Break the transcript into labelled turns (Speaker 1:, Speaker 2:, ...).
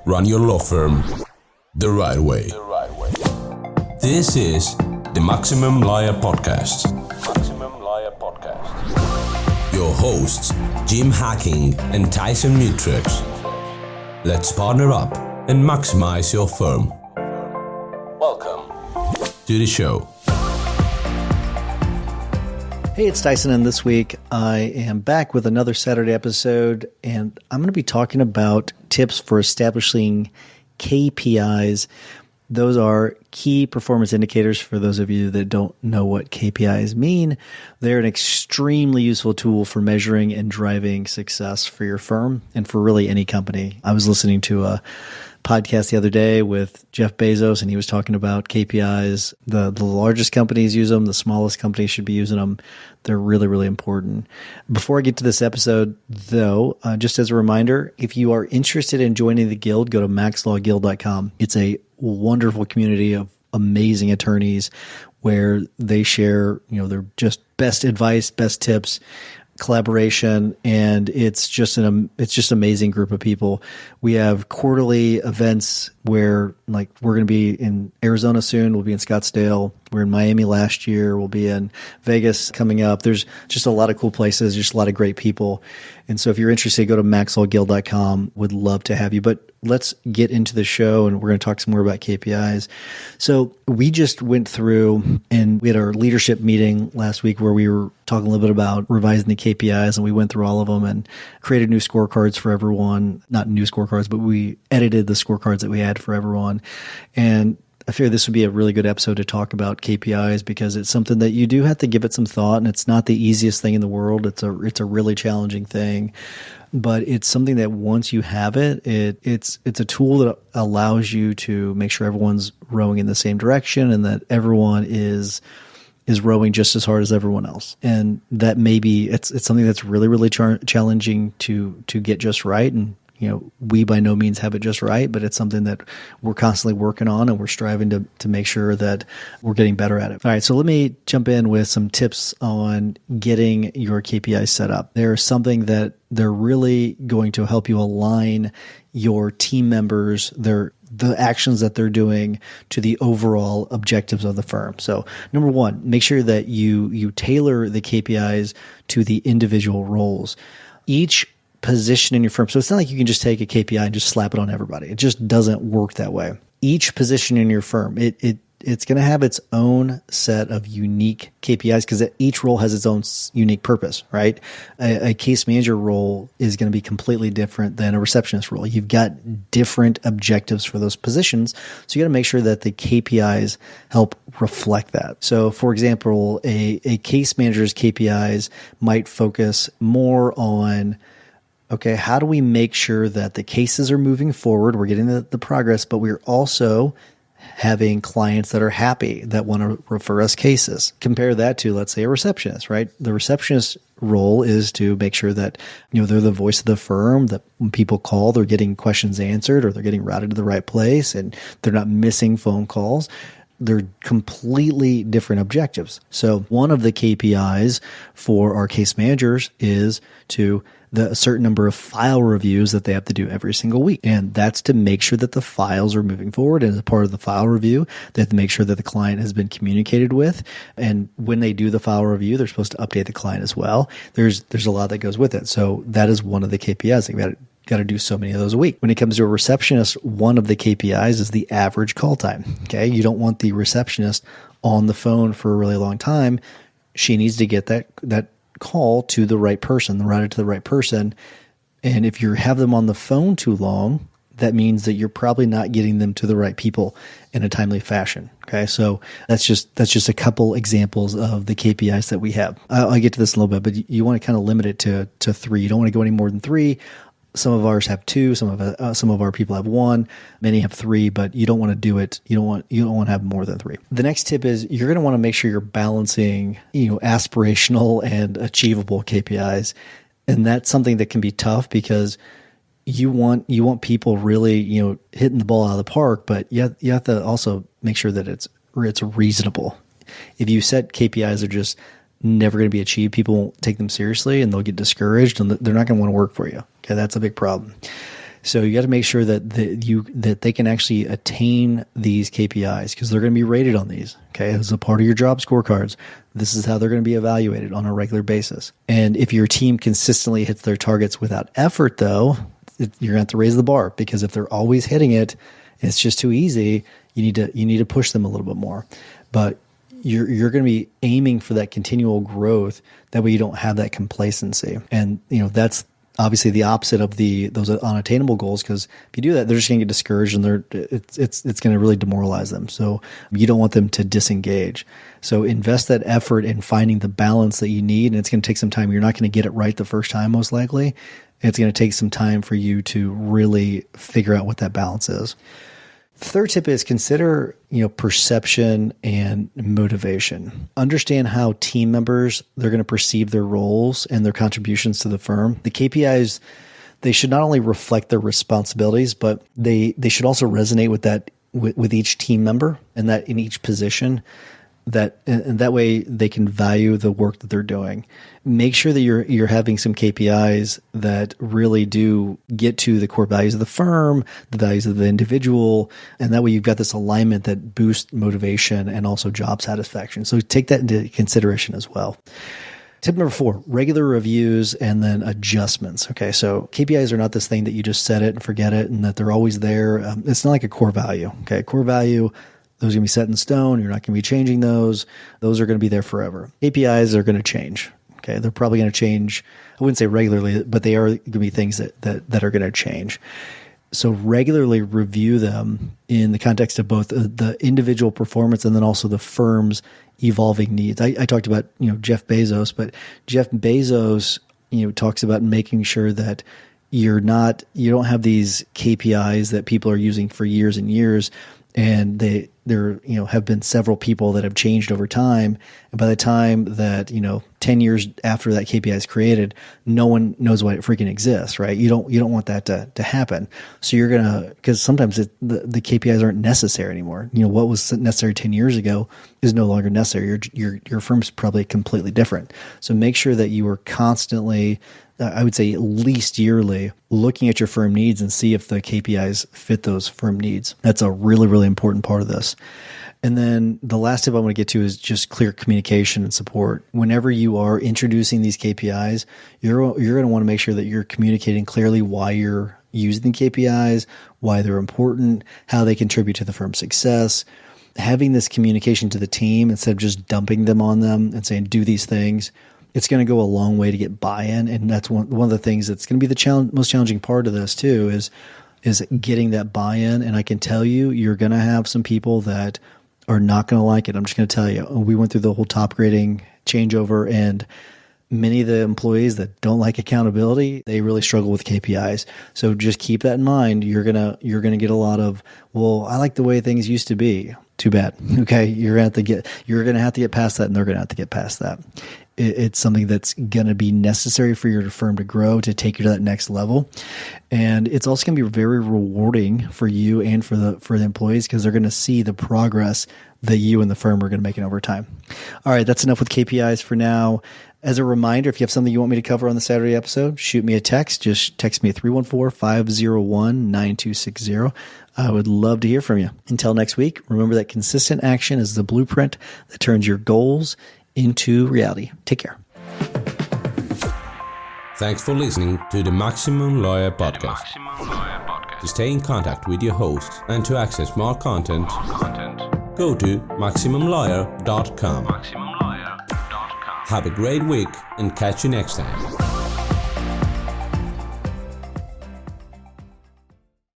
Speaker 1: run your law firm the right way. This is the Maximum Liar Podcast. Your hosts, Jim Hacking and Tyson Mutrux. Let's partner up and maximize your firm. Welcome to the show.
Speaker 2: Hey, it's Tyson, and this week I am back with another Saturday episode, and I'm going to be talking about tips for establishing KPIs. Those are key performance indicators. For those of you that don't know what KPIs mean, they're an extremely useful tool for measuring and driving success for your firm and for really any company. I was listening to a podcast the other day with Jeff Bezos, and he was talking about KPIs. The largest companies use them. The smallest companies should be using them. They're really, really important. Before I get to this episode, though, just as a reminder, if you are interested in joining the guild, go to maxlawguild.com. It's a wonderful community of amazing attorneys where they share, their just best advice, best tips, collaboration, and it's just amazing group of people. We have quarterly events where, like, we're going to be in Arizona soon. We'll be in Scottsdale. We're in Miami last year. We'll be in Vegas coming up. There's just a lot of cool places, just a lot of great people. And so if you're interested, go to maxlawguild.com. Would love to have you. But let's get into the show, and we're going to talk some more about KPIs. So we just went through, and we had our leadership meeting last week where we were talking a little bit about revising the KPIs, and we went through all of them and created new scorecards for everyone. Not new scorecards, but we edited the scorecards that we had for everyone. And I figured this would be a really good episode to talk about KPIs because it's something that you do have to give it some thought, and it's not the easiest thing in the world. It's a really challenging thing, but it's something that once you have it, it's a tool that allows you to make sure everyone's rowing in the same direction and that everyone is rowing just as hard as everyone else. And that maybe it's something that's really, really challenging to get just right. And we by no means have it just right, but it's something that we're constantly working on, and we're striving to make sure that we're getting better at it. All right, so let me jump in with some tips on getting your KPIs set up. There's something that they're really going to help you align your team members, the actions that they're doing to the overall objectives of the firm. So number one, make sure that you tailor the KPIs to the individual roles. Each position in your firm. So it's not like you can just take a KPI and just slap it on everybody. It just doesn't work that way. Each position in your firm, it's going to have its own set of unique KPIs because each role has its own unique purpose, right? A case manager role is going to be completely different than a receptionist role. You've got different objectives for those positions. So you got to make sure that the KPIs help reflect that. So for example, a case manager's KPIs might focus more on, okay, how do we make sure that the cases are moving forward? We're getting the progress, but we're also having clients that are happy, that want to refer us cases. Compare that to, let's say, a receptionist, right? The receptionist role is to make sure that, they're the voice of the firm, that when people call, they're getting questions answered or they're getting routed to the right place and they're not missing phone calls. They're completely different objectives. So one of the KPIs for our case managers is a certain number of file reviews that they have to do every single week. And that's to make sure that the files are moving forward. And as a part of the file review, they have to make sure that the client has been communicated with. And when they do the file review, they're supposed to update the client as well. There's a lot that goes with it. So that is one of the KPIs. They've got to do so many of those a week. When it comes to a receptionist, one of the KPIs is the average call time. Okay. You don't want the receptionist on the phone for a really long time. She needs to get that call to the right person, routed to the right person. And if you have them on the phone too long, that means that you're probably not getting them to the right people in a timely fashion. Okay. So that's just a couple examples of the KPIs that we have. I'll get to this in a little bit, but you want to kind of limit it to 3. You don't want to go any more than 3. Some of ours have 2. Some of our people have 1. Many have 3, but you don't want to do it. You don't want to have more than 3. The next tip is you're going to want to make sure you're balancing, aspirational and achievable KPIs, and that's something that can be tough because you want people really, hitting the ball out of the park, but you have to also make sure that it's reasonable. If you set KPIs that are just never going to be achieved, people won't take them seriously and they'll get discouraged and they're not going to want to work for you. Okay, that's a big problem. So you got to make sure that that they can actually attain these KPIs, because they're going to be rated on these. Okay, as a part of your job scorecards, this is how they're going to be evaluated on a regular basis. And if your team consistently hits their targets without effort, though, you're going to have to raise the bar, because if they're always hitting it, it's just too easy. You need to push them a little bit more. But you're going to be aiming for that continual growth. That way you don't have that complacency. And that's obviously the opposite of those unattainable goals, because if you do that, they're just going to get discouraged, and it's going to really demoralize them. So you don't want them to disengage. So invest that effort in finding the balance that you need, and it's going to take some time. You're not going to get it right the first time, most likely. It's going to take some time for you to really figure out what that balance is. The third tip is consider, perception and motivation. Understand how team members, they're going to perceive their roles and their contributions to the firm. The KPIs, they should not only reflect their responsibilities, but they should also resonate with each team member, and that in each position, and that way they can value the work that they're doing. Make sure that you're having some KPIs that really do get to the core values of the firm, the values of the individual, and that way you've got this alignment that boosts motivation and also job satisfaction. So take that into consideration as well. Tip number 4, regular reviews and then adjustments. Okay, so KPIs are not this thing that you just set it and forget it and that they're always there. It's not like a core value. Okay, core value, those are going to be set in stone. You're not going to be changing those. Those are going to be there forever. KPIs are going to change. Okay, they're probably going to change. I wouldn't say regularly, but they are going to be things that are going to change. So regularly review them in the context of both the individual performance and then also the firm's evolving needs. I talked about Jeff Bezos, but Jeff Bezos talks about making sure that you don't have these KPIs that people are using for years and years. And there have been several people that have changed over time. And by the time that, 10 years after that KPI is created, no one knows why it freaking exists, right? You don't want that to happen. So you're going to, because sometimes the KPIs aren't necessary anymore. What was necessary 10 years ago is no longer necessary. Your firm's probably completely different. So make sure that you are constantly, I would say at least yearly, looking at your firm needs and see if the KPIs fit those firm needs. That's a really, really important part of this. And then the last tip I want to get to is just clear communication and support. Whenever you are introducing these KPIs, you're going to want to make sure that you're communicating clearly why you're using the KPIs, why they're important, how they contribute to the firm's success. Having this communication to the team instead of just dumping them on them and saying, do these things, it's going to go a long way to get buy-in. And that's one of the things that's going to be the most challenging part of this too, is getting that buy-in. And I can tell you, you're going to have some people that are not going to like it. I'm just going to tell you, we went through the whole top grading changeover, and many of the employees that don't like accountability, they really struggle with KPIs. So just keep that in mind. You're going to get a lot of, well, I like the way things used to be. Too bad. Okay. You're going to have to get past that, and they're going to have to get past that. It's something that's going to be necessary for your firm to grow, to take you to that next level. And it's also going to be very rewarding for you and for the employees, because they're going to see the progress that you and the firm are going to make it over time. All right, that's enough with KPIs for now. As a reminder, if you have something you want me to cover on the Saturday episode, shoot me a text. Just text me at 314-501-9260. I would love to hear from you. Until next week, remember that consistent action is the blueprint that turns your goals into reality. Take care.
Speaker 1: Thanks for listening to the Maximum Lawyer Podcast. To stay in contact with your host and to access more content, go to MaximumLawyer.com. Have a great week and catch you next time.